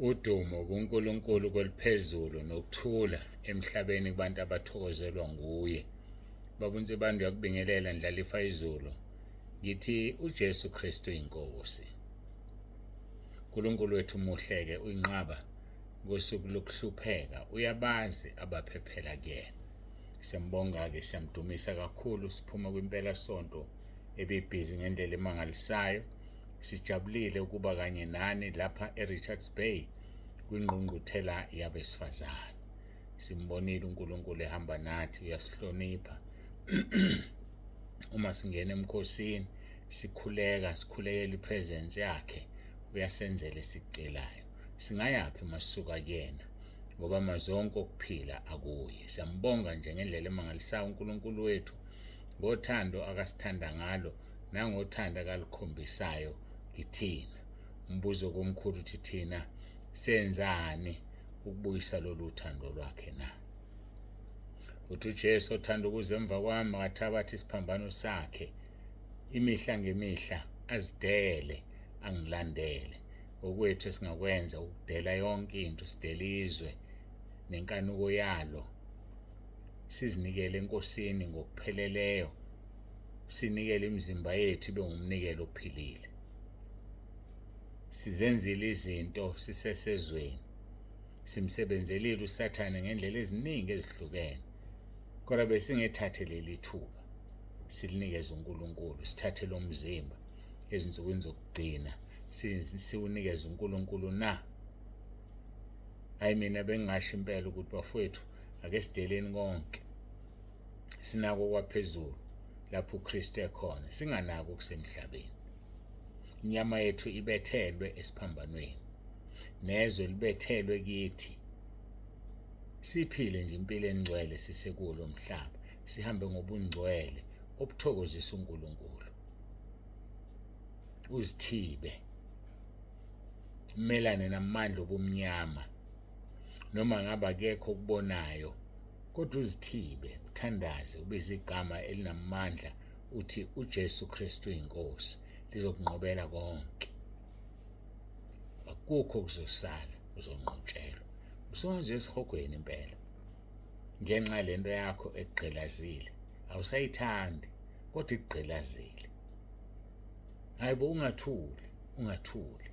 Udumo kuNkulunkulu kweliphezulu nokuthula emhlabeni kubantu abathokozelwa nguye. Babunze bantu yakubingelela ndlalifa izulu. Ngithi uJesu Kristu inkosi. uNkulunkulu wethu muhleke uyinqaba ngosuku lokuhlupheka, uyabazi abaphephela kuyena. Siyambonga-ke, siyamdumisa kakhulu. Siphuma kwimpela sonto ebibhizi ngendlela emangalisayo. Sijabulile ukuba kanye nani lapha eRichards Bay kwingqungquthela yabesifazane. Simbonile uNkulunkulu ehamba nathi, uyasihlonipha. Uma singena emkhosini sikhulekela ipresence yakhe, uyasenzela esicelayo. Singayaphi masisuka kuyena, ngoba mazonke okuphila akuye. Siyambonga nje ngendlela emangalisayo uNkulunkulu wethu, ngothando akasithanda ngalo nangothando akalukhombisayo kithina. Umbuzo komkhulu uthi thina senzani ukubuyisa lolu thando lwakhe na? Uthi uJesu othanda ukuza emva kwami akathabathe isiphambano sakhe imihla ngemihla azidele angilandele. Okwethu esingakwenza ukudela yonke into, sidele izwe nenkanuko yalo, sizinikele enkosini ngokupheleleyo, sinikele imizimba yethu ibe ngumnikelo ophilile. Sizenzile izinto sisesezweni, simsebenzelile uSathane ngendlela eziningi ezihlukene, kodwa besingethathe leli thuba silinikeze uNkulunkulu, sithathe lo mzimba ezinsukwini zokugcina siwunikeze uNkulunkulu na? Hayi, mina bengingasho impela ukuthi bafowethu ake sideleni konke sinako kwaphezulu lapho uKristu ekhona, singanako kusemhlabeni. Inyama yethu ibethelwe esiphambanweni, nezwe libethelwe kithi. Siphile nje impilo engcwele sisekulo mhlaba, sihambe ngobungcwele obuthokozisa uNkulunkulu. Uzithibe, melane namandla obumnyama, noma ngabe akekho okubonayo, kodwa uzithibe, uthandaze, ubize igama elinamandla, uthi uJesu Kristu inkosi, lizokunqobela konke. Akukho kuzosala, uzonqotshelwa. Usongaze esihogweni impela ngenxa lento yakho egqilazile. Awusayithandi kodwa igqilazile. Hayibo, ungathuli.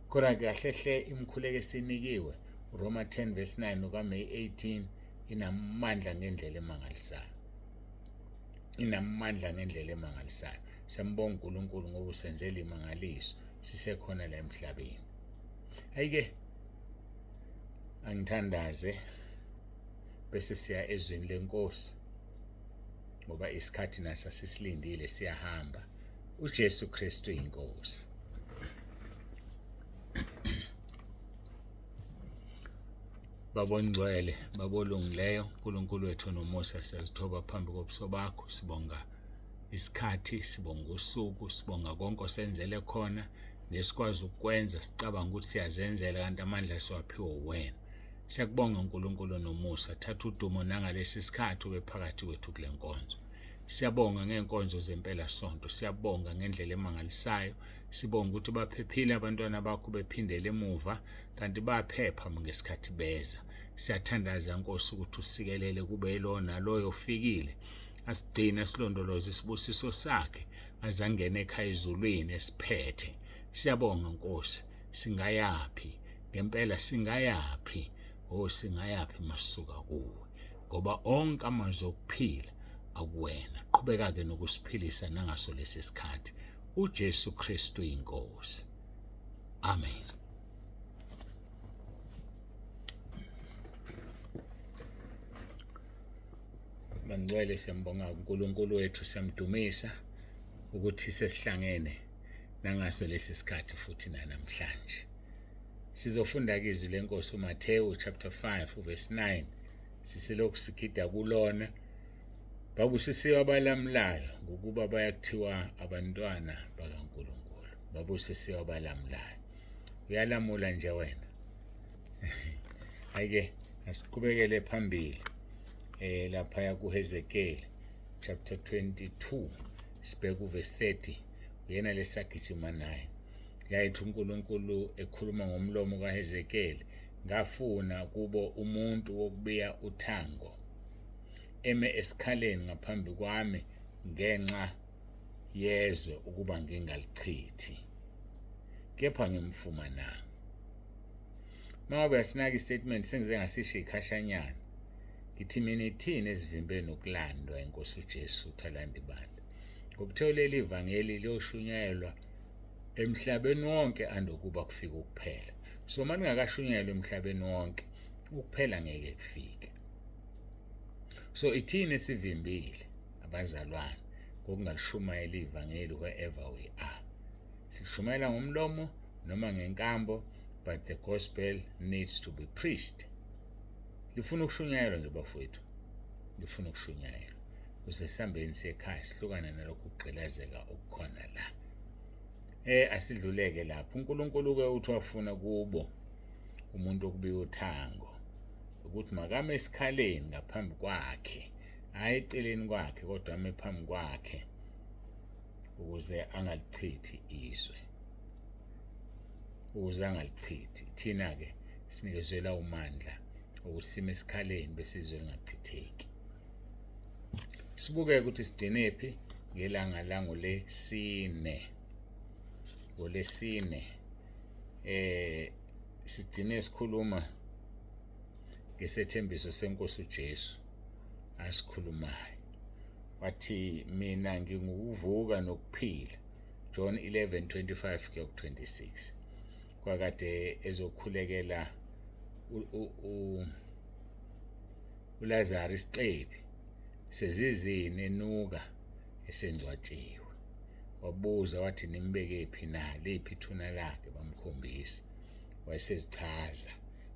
Kodwa kahle hle imkhuleko esinikiwe uRoma 10 verse 9 ukaMeyi 18 inamandla ngendlela emangalisayo. Siyambonga uNkulunkulu ngoba usenzele imangaliso sisekhona la emhlabeni. Ayike angithandaze bese siya ezweni lenkosi, ngoba isikhathi naso sisilindile, siyahamba. uJesu Kristu inkosi. Babongcwele, babolungileyo, uNkulunkulu wethu nomusa, siyazithoba phambi kobuso bakho. Sibonga isikhathi, sibonga usuku, sibonga konke osenzele khona nesikwazi ukukwenza. Sicabanga ukuthi siyazenzela kanti amandla siwaphiwe wena. Siyakubonga uNkulunkulu nomusa, thatha udumo nangalesi sikhathi ube phakathi kwethu kule nkonzo. Siyabonga ngenkonzo zempela sonto, siyabonga ngendlela emangalisayo. Sibonga ukuthi baphephile abantwana bakho bephindele emuva, kanti baphepha ngesikhathi beza. Siyathandaza Nkosi ukuthi usikelele kube lo naloyo ofikile, asigcina silondoloze isibusiso sakhe, azangene ekhaya ezulwini esiphethe. Siyabonga Nkosi, singayaphi ngempela, singayaphi singayaphi masisuka kuwe, ngoba onke amazwi okuphila akuwena. Qhubeka-ke nokusiphilisa nangaso lesi sikhathi. uJesu Kristu inkosi. Amen. Bangcwele, siyambonga uNkulunkulu wethu, siyamdumisa ukuthi sesihlangene nangaso lesi sikhathi futhi namhlanje. Sizofunda izwi lenkosi uMathewu chapter 5 verse 9. Siselokhu sigida kulona. Babusisiwe abalamulayo ngokuba bayakuthiwa abantwana bakaNkulunkulu. Babusisiwe abalamulayo. Uyalamula nje wena. Ayike asiqhubekele phambili. Lapha ya kuHezekeli chapter 22 sibheka uverse 30. Uyena lesagijima naye. yayithi uNkulunkulu ekhuluma ngomlomo kaHezekeli, ngafuna kubo umuntu wokubiya uthango eme esikhaleni ngaphambi kwami ngenxa yezwe ukuba ngingalichithi, kepha ngimfumananga. Mawube asinaki istatement sengize ngasisho ikhashanyana. Ngithi mina ithini esivimbeni ukulandwa inkosi uJesu uThalanda ibandla? Ngokuthe leli ivangeli liyoshunyayelwa emhlabeni wonke andokuba kufika ukuphela. So maningakashunyayelwa emhlabeni wonke, ukuphela ngeke kufike. So ithini esivimbile abazalwane ngokungashumayeli ivangeli wherever we are? Sishumayela ngomlomo noma ngenkambo, but the gospel needs to be preached. Lifuna ukushunyayelwa nje bafowethu, lifuna ukushunyayelwa ukuze sihambeni sekhaya sihlukane nalokhu ukugqilazeka okukhona la. Asidluleke lapho. uNkulunkulu-ke uthi wafuna kubo umuntu okubiya uthango ukuthi makame esikhaleni ngaphambi kwakhe, hayi eceleni kwakhe kodwa ame phambi kwakhe ukuze angalichithi izwe, ukuze angalichithi. Thina-ke sinikezela umandla ukuthi sime esikhaleni bese izwe lingachitheki. Sibuke ukuthi sigcinephi ngelanga langolesine. ngolesine sigcine sikhuluma ngesethembiso senkosi uJesu asikhulumayo. Wathi mina ngingukuvuka nokuphila, John 11:25-26. Kwakade ezokhulekela uLazarus isicebi sezizini enuka esendwatshiwe. Wabuza wathi nimbekephi na, liphi ithuna lakhe, bamkhombisa. Wayesezichaza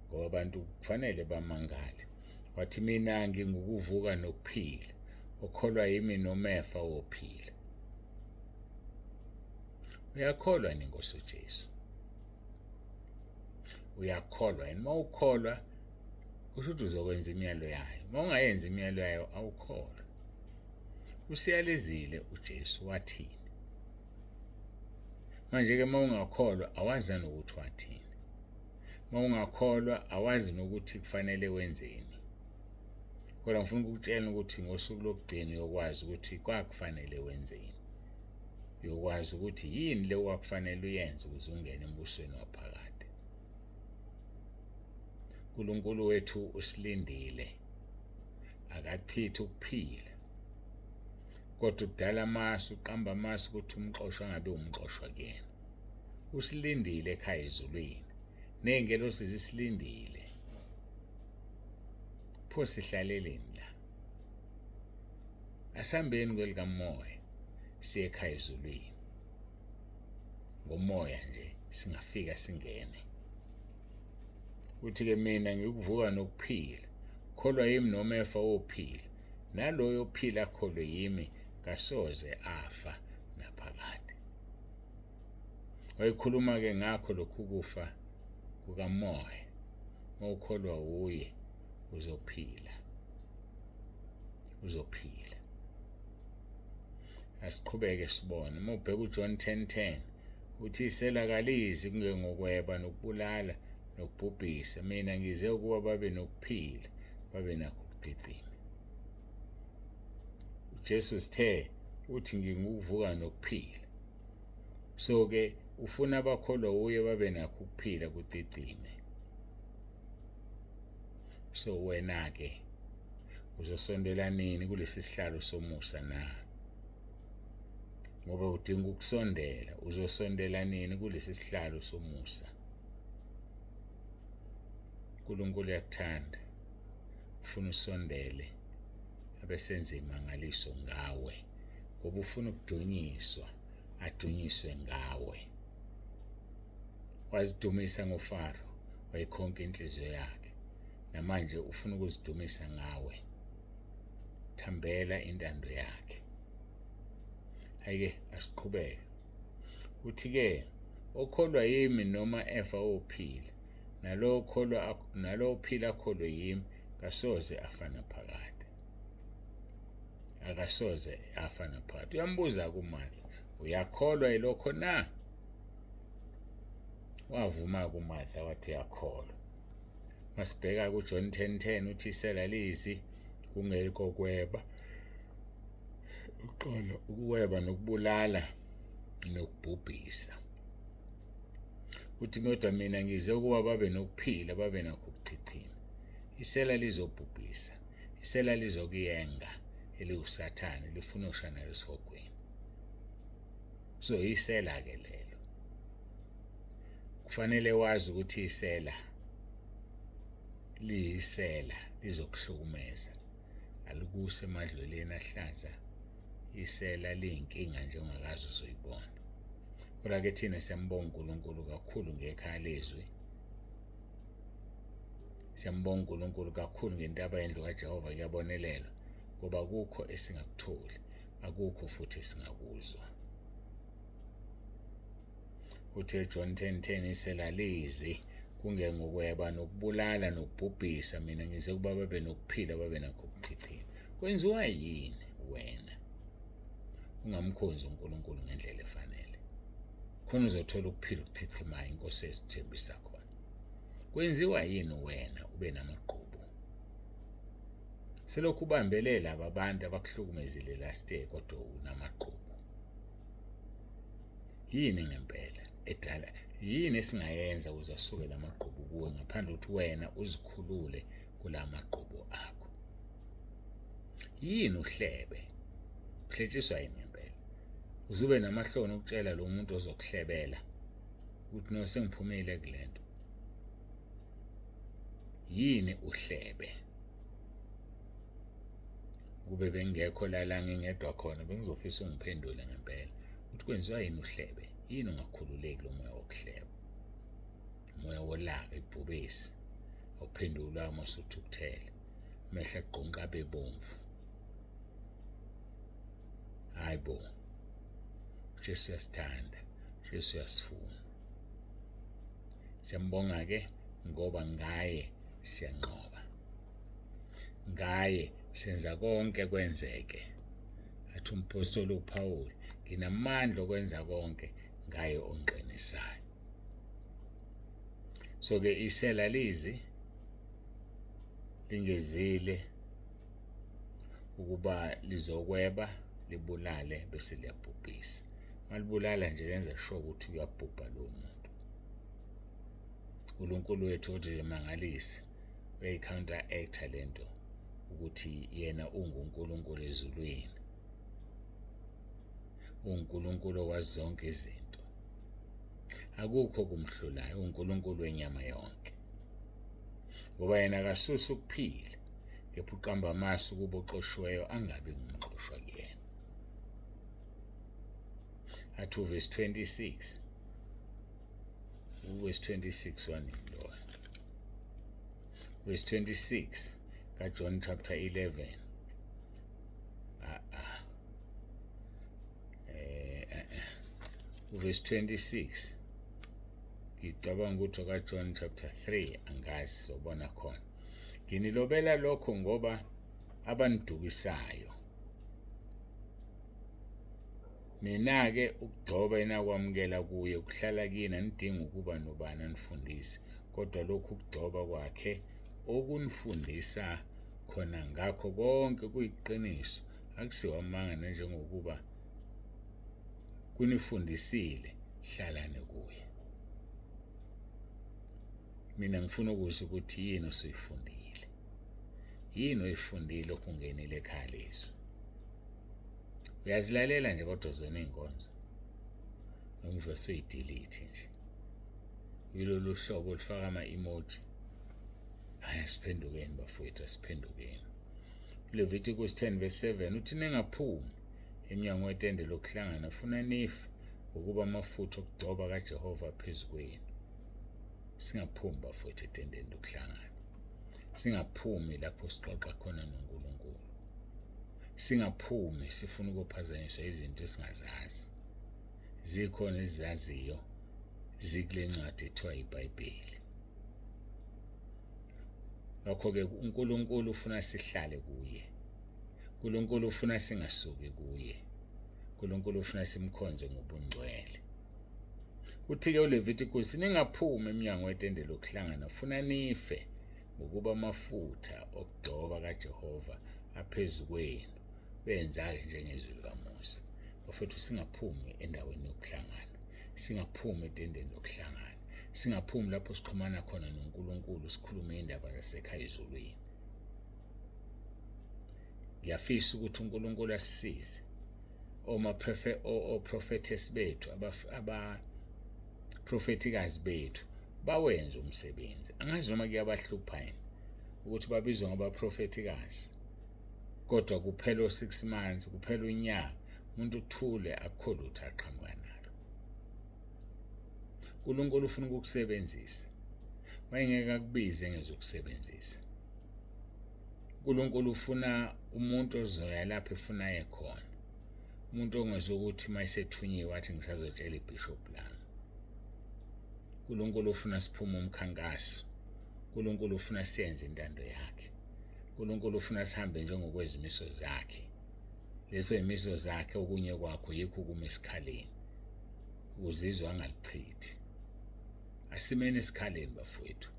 ngoba abantu kufanele bamangale. Wathi mina ngingukuvuka nokuphila, okholwa yimi nomefa wophila. Uyakholwa yini nkosi uJesu? Uyakholwa yini? Uma ukholwa kusho ukuthi uzokwenza imiyalo yayo. Uma ungayenza imiyalo yayo awukholwa. Usiyalezile uJesu, wathini? Manje-ke uma ungakholwa awazi nokuthi wathini. Uma ungakholwa awazi nokuthi kufanele wenzeni. Kodwa ngifuna ukukutshela ukuthi ngosuku lokugcina uyokwazi ukuthi kwakufanele wenzeni. Uyokwazi ukuthi yini le kwakufanele uyenze ukuze ungene embusweni waphakade. uNkulunkulu wethu usilindile, akachithi ukuphila. Kodwa ukudala amasu, uqamba amasu ukuthi umxoshwa angabe umxoshwa kuyena. Usilindile ekhaya ezulwini, ney'ngelosi zisilindile. Pho sihlaleleni la? Asihambeni kwelikamoya siye ekhaya ezulwini. Ngomoya nje singafika singene. Uthi-ke mina ngikuvuka nokuphila, kholwa yimi nomefa wophila, naloyo ophila akholwe yimi kasoze afa naphakade. Wayikhuluma-ke ngakho lokhu kufa kukamoya. Uma ukholwa uye uzophila, uzophila. Asiqhubeke sibone. Uma ubheka uJohn 10:10 uthi iselakalizi kunge ngokweba nokubulala nokubhubhisa, mina ngize ukuba babe nokuphila, babe nakho ukudidima. uJesu sithe uthi ngingukuvuka nokuphila. So-ke ufuna abakholwa uye babe nakho ukuphila kudidime. So wena-ke uzosondela nini kulesi sihlalo somusa na? Ngoba udinga ukusondela. Uzosondela nini kulesi sihlalo somusa? uNkulunkulu uyakuthanda, ufuna usondele abesenze imangaliso ngawe, ngoba ufuna ukudunyiswa, adunyiswe ngawe. Wazidumisa ngoFaro, wayikhonka inhliziyo yakhe. Namanje ufuna ukuzidumisa ngawe. Thambela intando yakhe. Hayike asiqhubeke. Uthi-ke okholwa yimi noma efa wophila, nalo ophila akholwe yimi kasoze afa naphakade. Akasoze afa naphakade. Uyambuza kuMartha, uyakholwa yilokho na? wavuma kuMartha wathi uyakholwa. Masibheka kuJohn 10:10 uthi isela liyisi kungekho kweba. Uqola ukuweba nokubulala nokubhubhisa. Uthi kodwa mina ngize ukuba babe nokuphila babe nakho ukuchichima. Isela lizobhubhisa, isela lizokuyenga eliwusathane lifuna ushana lesihogweni. So isela ke lelo. Kufanele wazi ukuthi isela liyisela lizokuhlukumeza. Alikuse emadlelweni ahlaza. Isela liyinkinga nje ongakazi uzoyibona. Kodwa ke thina siyambonga uNkulunkulu kakhulu ngekhaya lezwi. Siyambonga uNkulunkulu kakhulu ngentaba yendlu kaJehova kuyabonelelwa ngoba akukho esingakutholi, akukho futhi esingakuzwa. Uthe John 10:10 isela lizi kungengokweba nokubulala nokubhubhisa, mina ngize kuba babe nokuphila babe nakho ukuchichima. Kwenziwa yini wena ungamkhonzi uNkulunkulu ngendlela efanele? Khona uzothola ukuphila ukuchichimayo inkosi esithembisa khona. Kwenziwa yini wena ube namaqhubu? Selokhu ubambelela abantu abakuhlukumezile last year kodwa unamaqhubu. Yini ngempela edala? Yini esingayenza ukuze asuke lamaqhubu kuwe ngaphandle ukuthi wena uzikhulule kulamaqhubu akho? Yini uhlebe? Uhletshiswa yini ngempela? Uzube namahloni ukutshela lo muntu ozokuhlebela ukuthi no sengiphumile kulento. Yini uhlebe? Kube bengekho la ngingedwa khona bengizofisa ungiphendule ngempela ukuthi kwenziwa yini uhlebe? Yini ungakhululeki lo moya wokuhleba? Umoya wolaka ibhubesi awuphendula amasuthukuthele mehla aqonqa bebomvu. Hayibo, Jesu uyasithanda, Jesu uyasifuna. Siyambonga ke ngoba ngaye siyanqoba, ngaye senza konke kwenzeke. Athi umpostoli uPawuli, nginamandla okwenza konke ngaye onqinisayo. So ke isela lizi lingezile ukuba lizokweba libulale bese liyabhubhisa. Malibulala nje lenza sure ukuthi uyabhubha lo muntu. uNkulunkulu wethu uthi emangalise uyayi-counteract lento ukuthi yena unguNkulunkulu ezulwini. uNkulunkulu owazi zonke izinto. Akukho kumhlulayo, uNkulunkulu wenyama yonke. Ngoba yena akasusa ukuphila, kepha uqamba amasu kubo oxoshiweyo angabi ngumxoshwa kuyena. Athi verse 26. Verse 26 wanilo. Verse 26 kaJohn chapter 11. Verse 26. Ngicabanga ukuthi kaJohn chapter 3 angazi sobona khona. Nginilobela lokho ngoba abanidukisayo. Mina ke ukugcoba enakwamukela kuye kuhlala kini anidingi ukuba nobani anifundise, kodwa lokhu ukugcoba kwakhe okunifundisa khona ngakho konke kuyiqiniso, akusiwamanga njengokuba kunifundisile hlalane kuye. Mina ngifuna ukuzwa ukuthi yini usuyifundile. Yini oyifundile okungenile ekhaya lezwi. Uyazilalela nje kodwa zona inkonzo. Ngivese uyidelete nje. Yilolu hlobo lifaka ama-emoji. Haya siphendukeni bafowethu, siphendukeni. Leviticus 10:7 uthi ningaphumi eminyango wetende lokuhlangana funa nife ukuba amafutha okugcoba kaJehova phezukwenu. Singaphumi bafowethu etendeni lokuhlangana. Singaphumi lapho sixoxa khona noNkulunkulu. Singaphumi sifuna ukuphazanyiswa izinto esingazazi. Zikhona ezizaziyo zikule ncwadi ethiwa iBhayibheli. Ngakho-ke uNkulunkulu ufuna sihlale kuye. uNkulunkulu ufuna singasuki kuye. uNkulunkulu ufuna simkhonze ngobungcwele. Uthi-ke uLevitikus, ningaphumi eminyango wetende lokuhlangana, funa nife ngokuba amafutha okugcoba kaJehova aphezu kwenu, benza-ke njengezwi likaMose. Bafethu, singaphumi endaweni yokuhlangana, singaphumi etendeni lokuhlangana, singaphumi lapho sixhumana khona noNkulunkulu sikhulume indaba zasekhaya ezulwini. Ngiyafisa ukuthi uNkulunkulu asisize. Oprofetes bethu, abaprofetikazi bethu bawenze umsebenzi. Angazi noma kuyabahlupha yini ukuthi babizwe ngabaprofetikazi, kodwa kuphela 6 months, kuphela unyaka, umuntu uthule akukho lutho aqhamuka nalo. uNkulunkulu ufuna ukukusebenzisa, wayengeke akubize ngezokusebenzisa. uNkulunkulu ufuna umuntu ozoya lapho efuna aye khona, umuntu ongezokuthi mayisethunywe wathi ngisazotshela ibishop lami. uNkulunkulu ufuna siphume umkhankaso, uNkulunkulu ufuna siyenze intando yakhe, uNkulunkulu ufuna sihambe njengokwezimiso zakhe. Lezo imiso zakhe okunye kwakho yikho kuma esikhaleni, ukuzizwa angalichithi. Asimene esikhaleni bafowethu,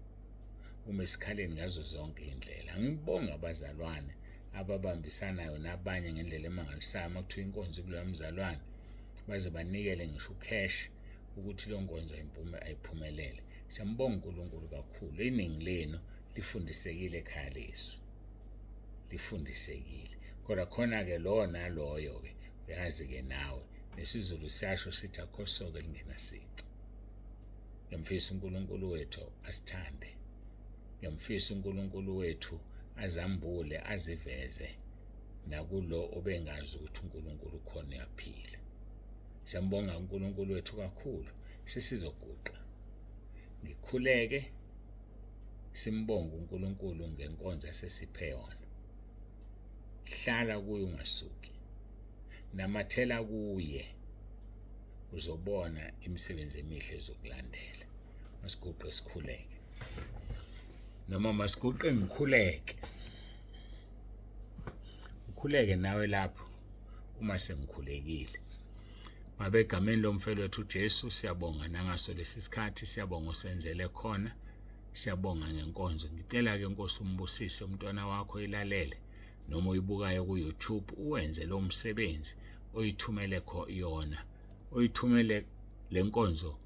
uma esikhaleni ngazo zonke indlela. Ngibonga abazalwane ababambisanayo nabanye ngendlela emangalisayo makuthiwa inkonzo kuloya mzalwane baze banikele ngisho ucash ukuthi lo nkonzo ayiphumelele. Siyambonga uNkulunkulu kakhulu. Iningi lenu lifundisekile ekhaya lesu, lifundisekile. Kodwa khona-ke lo naloyo-ke uyazi-ke nawe nesizulu siyasho sithi akhosoke lingenasici. Ngiyamfisa uNkulunkulu wethu asithande, ngiyamfisa uNkulunkulu wethu azambule aziveze nakulo obengazi ukuthi uNkulunkulu khona uyaphila. Siyambonga uNkulunkulu wethu kakhulu. Sesizoguqa ngikhuleke simbonga uNkulunkulu ngenkonzo esesiphe yona. Hlala kuye ungasuki, namathela kuye, uzobona imisebenzi emihle ezokulandela. Masiguqe sikhuleke, noma masiguqe ngikhuleke. Ukhuleke nawe lapho uma sengikhulekile. Mabegameni lomfelo wethu uJesu siyabonga nangaso lesi sikhathi, siyabonga usenzele khona, siyabonga ngenkonzo. Ngicela-ke Nkosi umbusise umntwana wakho ilalele noma uyibukayo ku-YouTube, uwenze lo msebenzi oyithumele yona, oyithumele lenkonzo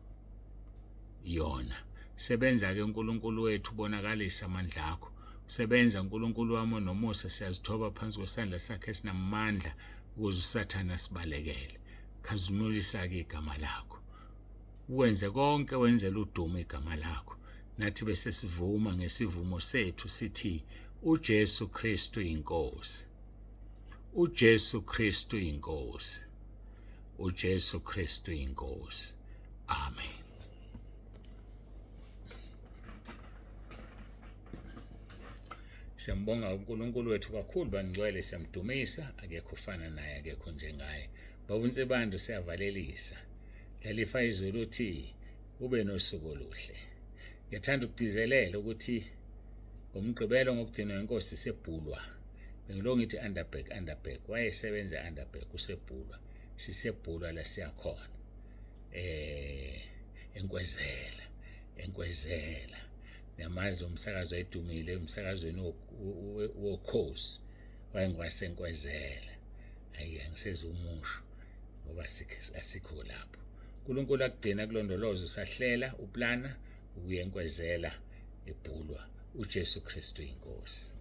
yona. Sebenza-ke uNkulunkulu wethu, bonakalisa amandla akho. Sebenza uNkulunkulu wami noMose, siyazithoba phansi kwesandla sakhe esinamandla ukuze uSathane sibalekele. Khazimulisa-ke igama lakho, wenze konke, wenzele udumo igama lakho. Nathi bese sivuma ngesivumo sethu sithi uJesu Kristu inkosi, uJesu Kristu inkosi, uJesu Kristu inkosi. Amen. Siyambonga uNkulunkulu wethu kakhulu, bangcwele, siyamdumisa, akekho ufana naye, akekho njengaye. Babunsebandu siyavalelisa, lalifa izulu uthi ube nosuku oluhle. Ngiyathanda ukugcizelela ukuthi ngomgqibelo ngokugcinwa inkosi sebhulwa, bengilo ngithi Underberg wayesebenza Underberg usebhulwa, sisebhulwa la siyakhona. Enkwezela namazi umsakazo edumile emsakazweni wokhozi wayengiwasenkwezela. Hayi, angiseze umusho ngoba asikho lapho. uNkulunkulu akugcina kulondolozo, usahlela uplana ukuyenkwezela ebhulwa. uJesu Kristu inkosi.